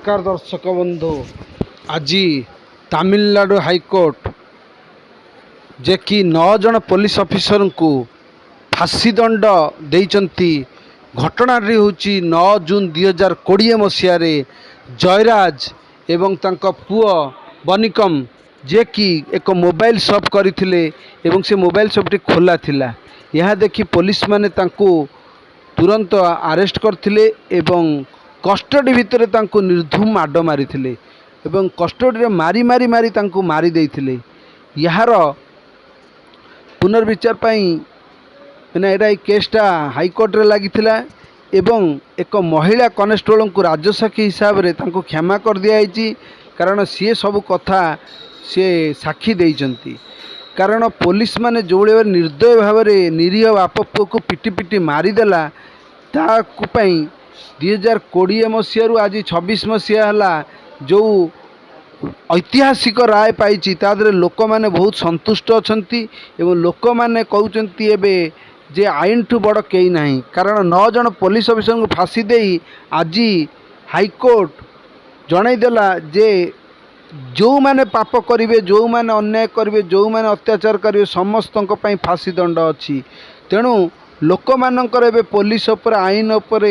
नमस्कार दर्शक बंधु। आज तमिलनाडु हाईकोर्ट जे कि 9 जन पुलिस ऑफिसर को फांसी दंड देइचंती। घटना हूँ 9 जून 2020 मसीह जयराज एवं तांका पुओ बनिकम जे कि एक मोबाइल शॉप करथिले एवं से मोबाइल शॉप टी खोला थिला। यह देखि पुलिस माने तांको तुरंत अरेस्ट करथिले एवं कस्टडी भितर तांको निर्धूम माड मारिथिले एवं कस्टडी मारी मारी मारी तांको मारी देइथिले। यार पुनर्विचार पाई मैंने एटा केसटा हाईकोर्ट रे लागिथिला एवं एक महिला कनेस्टेबल को राजसाक्षी हिसाब से तांको क्षमा कर दिया कारण सी सब कथा सी साक्षी देइचंती। कारण पुलिस माने जो निर्दय भाव में निरीह बाप पुओ को पिटी पिटी मारिदेला ताकूपाई 2020 मसीह आज 26 मसीहा है जो ऐतिहासिक राय पाई तादरे लोक मैंने बहुत संतुष्ट अछंती एवं लोक मैंने कहउचंती एबे जे आईन ठू बड़ कई नहीं। कारण 9 जन पुलिस ऑफिसर को फांसी दे आज हाईकोर्ट जनईदेला जे जो मैंने पाप करेंगे जो मैंने अन्याय करेंगे जो मैंने अत्याचार करेंगे समस्त फांसी दंड अच्छी। तेणु लोक मानकर पुलिस उपर आईन उपर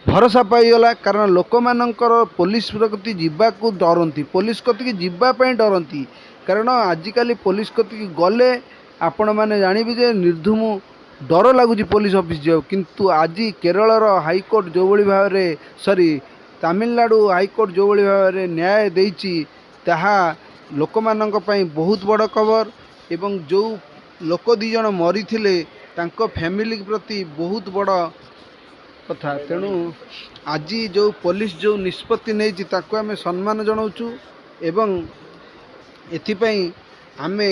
भरोसा पाईगला। कारण लोक मानकर पुलिस प्रति जीवाकू डरती पुलिस कति जीवाई डरती। कारण आजिकल पुलिस कति गले आपण मैंने जानवे जे निर्धूम डर लगुच पुलिस ऑफिस जाओ। किंतु आज केरल हाईकोर्ट जो भाव में सॉरी तमिलनाडु हाईकोर्ट जो भाव में न्याय देइछि ताहा लोक मानक पई बहुत बड़ खबर एवं जो लोक 2 जन मरी थिले तांको फैमिली प्रति बहुत बड़ कथा। तेणु आज जो पुलिस जो निष्पत्ति नहीं ताको आमे सम्मान जनाऊँ एवं एथिपाई आमे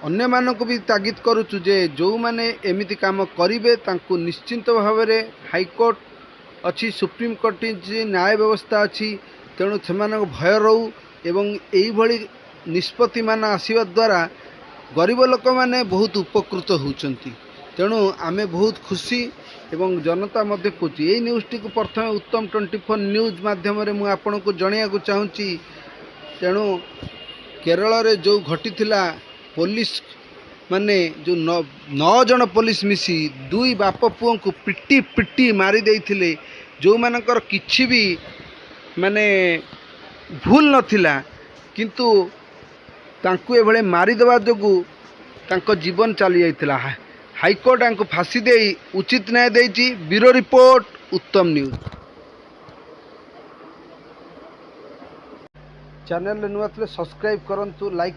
अन्य मानक भी तागिद करुचु जे जो माने एमिति काम करिवे तांको निश्चिंत भाव में हाईकोर्ट अच्छी सुप्रीम कोर्ट न्याय व्यवस्था अच्छी। तेणु से भय रहू एवं यही भली निष्पत्ति मान आसवा द्वारा गरीब लोक मैंने बहुत उपकृत होती। तेणु आमे बहुत खुशी एवं जनता मध्य कहुँ यही न्यूज़टी को प्रथम उत्तम 24 न्यूज़ माध्यम मुझे आपण को जनइया चाहूँगी। तेणु केरल रे जो घटी पुलिस माने जो 9 जन पुलिस मिसी 2 बाप पुओं को पिटी पिटी मारी देइथिले जो मानकर किछि भी माने भूल नथिला किंतु तांको एभले मारी देवा जोगु तांको जीवन चली जाइथिला। हाईकोर्ट तांको फांसी दे उचित न्याय देइछि। ब्यूरो रिपोर्ट उत्तम न्यूज़। चैनल नुआ सब्सक्राइब करंतु लाइक